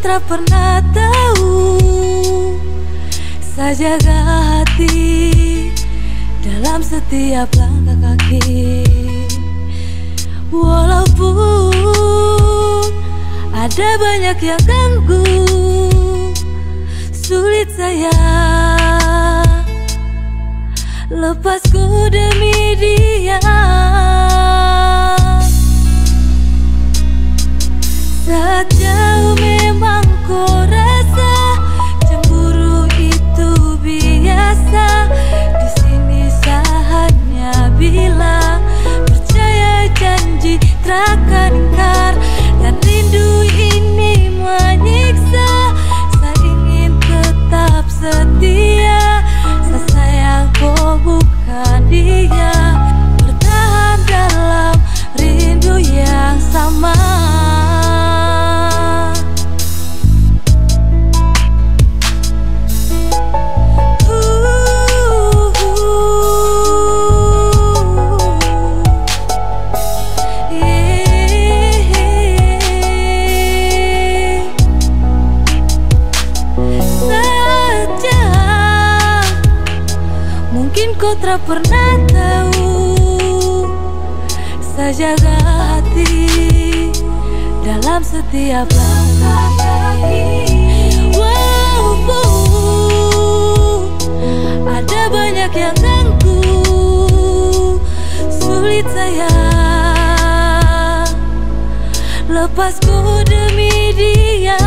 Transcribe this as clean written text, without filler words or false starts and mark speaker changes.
Speaker 1: tak pernah tahu, saya jaga hati dalam setiap langkah kaki. Walaupun ada banyak yang ganggu, sulit saya lepasku demi dia. Saat jauh memang kau rasa cemburu itu biasa. Di sini saatnya bilang percaya janji takkan ingkar. Dan rindu ini menyiksa, saya ingin tetap setia. Saya sayang kau bukan dia, bertahan dalam rindu yang sama. Mungkin kau tak pernah tahu, saya jaga hati dalam setiap langkah kaki. Walaupun ada banyak yang ganggu, sulit saya lepasku demi dia.